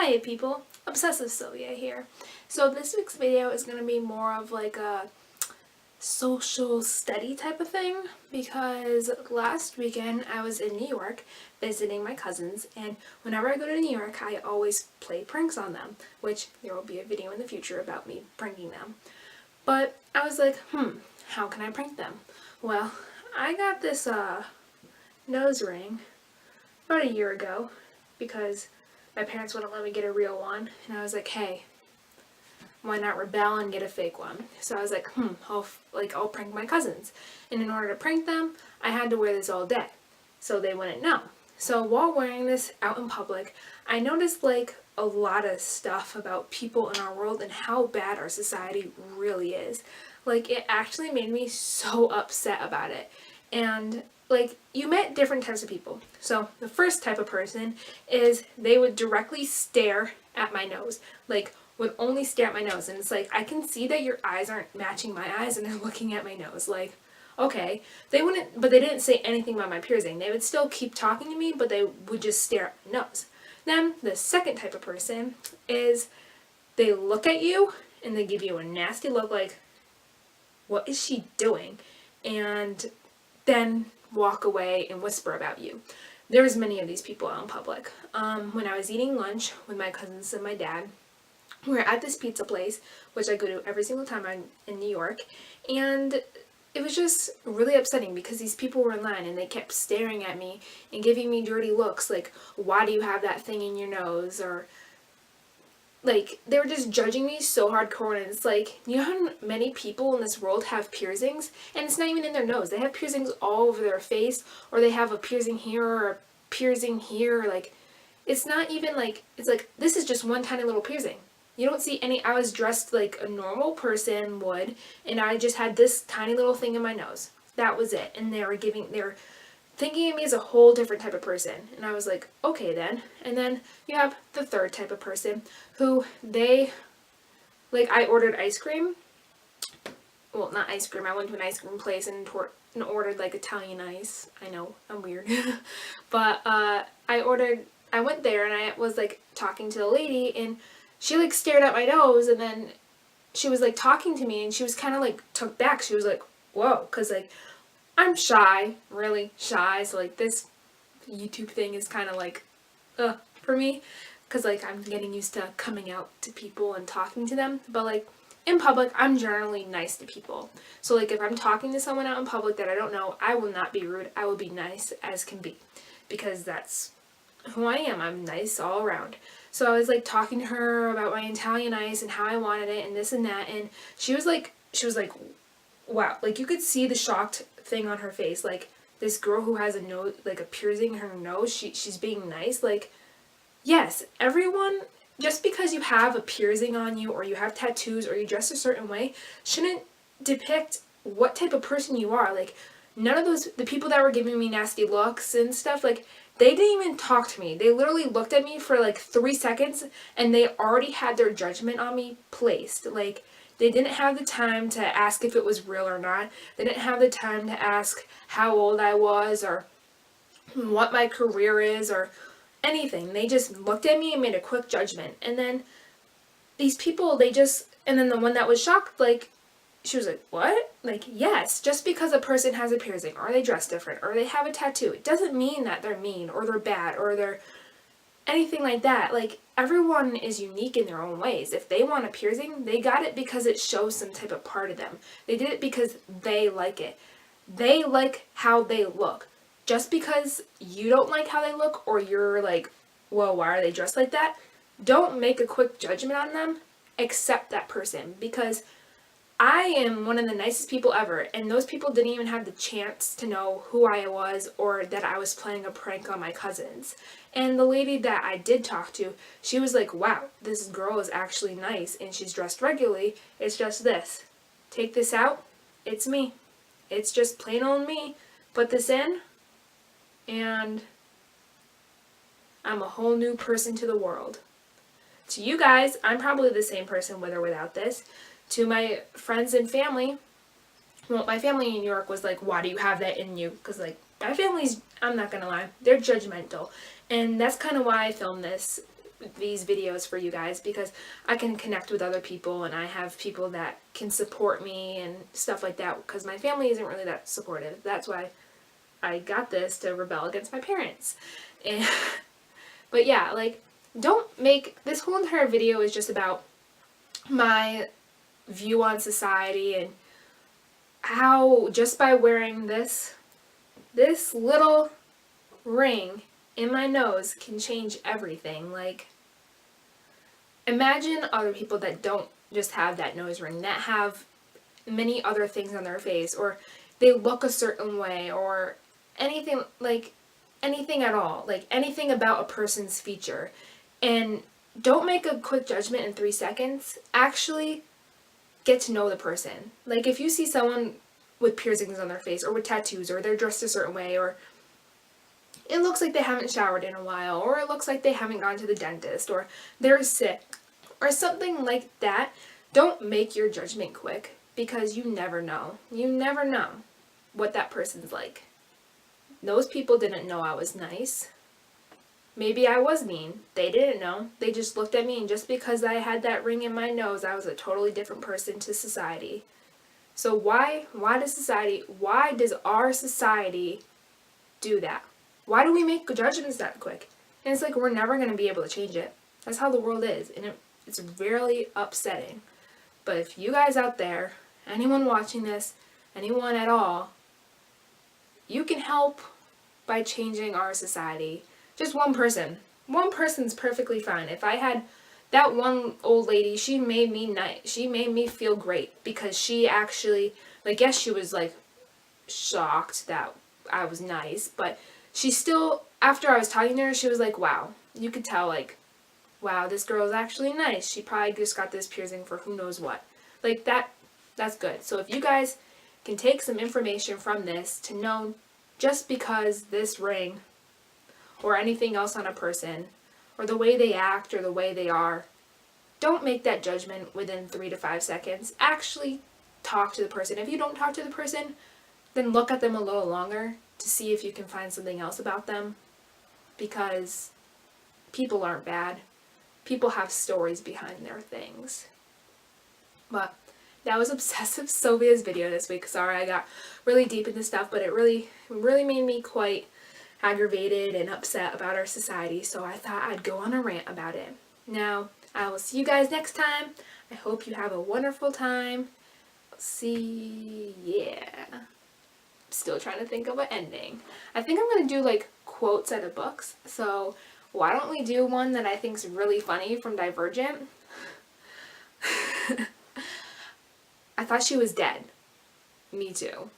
Hi people, Obsessive Sylvia here. So this week's video is going to be more of like a social study type of thing because last weekend I was in New York visiting my cousins, and whenever I go to New York I always play pranks on them, which there will be a video in the future about me pranking them. But I was like, how can I prank them? Well, I got this nose ring about a year ago because my parents wouldn't let me get a real one, and I was like, hey, why not rebel and get a fake one? So I was like, I'll prank my cousins. And in order to prank them, I had to wear this all day, so they wouldn't know. So while wearing this out in public, I noticed like a lot of stuff about people in our world and how bad our society really is. Like, it actually made me so upset about it. And like, you met different types of people. So the first type of person is they would directly stare at my nose, like would only stare at my nose, and it's like, I can see that your eyes aren't matching my eyes and they're looking at my nose. Like, okay, they wouldn't, but they didn't say anything about my piercing. They would still keep talking to me, but they would just stare at my nose. Then the second type of person is they look at you and they give you a nasty look like, what is she doing? And then walk away and whisper about you. There's many of these people out in public. When I was eating lunch with my cousins and my dad, we were at this pizza place, which I go to every single time I'm in New York, and it was just really upsetting because these people were in line and they kept staring at me and giving me dirty looks like, why do you have that thing in your nose? Or like, they were just judging me so hardcore, and it's like, you know how many people in this world have piercings? And it's not even in their nose. They have piercings all over their face, or they have a piercing here or a piercing here. Like, it's not even like, it's like, this is just one tiny little piercing. You don't see any. I was dressed like a normal person would, and I just had this tiny little thing in my nose. That was it. And they were thinking of me as a whole different type of person. And I was like, okay then. And then you have the third type of person who I ordered ice cream. Well, not ice cream. I went to an ice cream place and ordered like Italian ice. I know, I'm weird. But I went there and I was like talking to the lady, and she like stared at my nose, and then she was like talking to me, and she was kind of like took back. She was like, whoa, because like, I'm shy, really shy, so like this YouTube thing is kind of like, for me, because like I'm getting used to coming out to people and talking to them, but like in public, I'm generally nice to people. So like if I'm talking to someone out in public that I don't know, I will not be rude, I will be nice as can be, because that's who I am. I'm nice all around. So I was like talking to her about my Italian ice and how I wanted it and this and that, and she was like, wow, like you could see the shocked thing on her face, like this girl who has a nose, like a piercing in her nose, she's being nice. Like, yes, everyone, just because you have a piercing on you or you have tattoos or you dress a certain way shouldn't depict what type of person you are. Like, none of the people that were giving me nasty looks and stuff, like, they didn't even talk to me. They literally looked at me for like 3 seconds and they already had their judgment on me placed. Like, they didn't have the time to ask if it was real or not. They didn't have the time to ask how old I was or what my career is or anything. They just looked at me and made a quick judgment. And then these people, and then the one that was shocked, like, she was like, what? Like, yes, just because a person has a piercing or they dress different or they have a tattoo, it doesn't mean that they're mean or they're bad or they're anything like that. Like, everyone is unique in their own ways. If they want a piercing, they got it because it shows some type of part of them. They did it because they like it. They like how they look. Just because you don't like how they look, or you're like, well, why are they dressed like that? Don't make a quick judgment on them. Accept that person, because I am one of the nicest people ever, and those people didn't even have the chance to know who I was or that I was playing a prank on my cousins. And the lady that I did talk to, she was like, wow, this girl is actually nice and she's dressed regularly. It's just this. Take this out. It's me. It's just plain old me. Put this in, and I'm a whole new person to the world. To you guys, I'm probably the same person with or without this. To my friends and family, well, my family in New York was like, why do you have that in you? Because like, my family's, I'm not gonna lie, they're judgmental. And that's kind of why I filmed this these videos for you guys because I can connect with other people and I have people that can support me and stuff like that because my family isn't really that supportive. That's why I got this, to rebel against my parents. And but yeah, like, don't make, this whole entire video is just about my view on society and how just by wearing this little ring in my nose can change everything. Like, imagine other people that don't just have that nose ring, that have many other things on their face, or they look a certain way, or anything, like anything at all, like anything about a person's feature. And don't make a quick judgment in 3 seconds. Actually get to know the person. Like, if you see someone with piercings on their face, or with tattoos, or they're dressed a certain way, or it looks like they haven't showered in a while, or it looks like they haven't gone to the dentist, or they're sick, or something like that, don't make your judgment quick, because you never know. You never know what that person's like. Those people didn't know I was nice. Maybe I was mean. They didn't know. They just looked at me, and just because I had that ring in my nose, I was a totally different person to society. So why does our society do that? Why do we make judgments that quick? And it's like we're never going to be able to change it. That's how the world is, and it's really upsetting. But if you guys out there, anyone watching this, anyone at all, you can help by changing our society. Just one person. One person's perfectly fine. If I had that one old lady, she made me nice. She made me feel great because she actually, like, yes, she was like shocked that I was nice, but she still, after I was talking to her, she was like, wow, you could tell, like, wow, this girl's actually nice. She probably just got this piercing for who knows what. Like, that's good. So if you guys can take some information from this to know, just because this ring or anything else on a person, or the way they act or the way they are, don't make that judgment within 3 to 5 seconds. Actually talk to the person. If you don't talk to the person, then look at them a little longer to see if you can find something else about them, because people aren't bad. People have stories behind their things. But that was Obsessive Sylvia's video this week. Sorry I got really deep into stuff, but it really made me quite aggravated and upset about our society, so I thought I'd go on a rant about it. Now, I will see you guys next time. I hope you have a wonderful time. Still trying to think of an ending. I think I'm going to do like quotes out of books, so why don't we do one that I think is really funny from Divergent? I thought she was dead. Me too.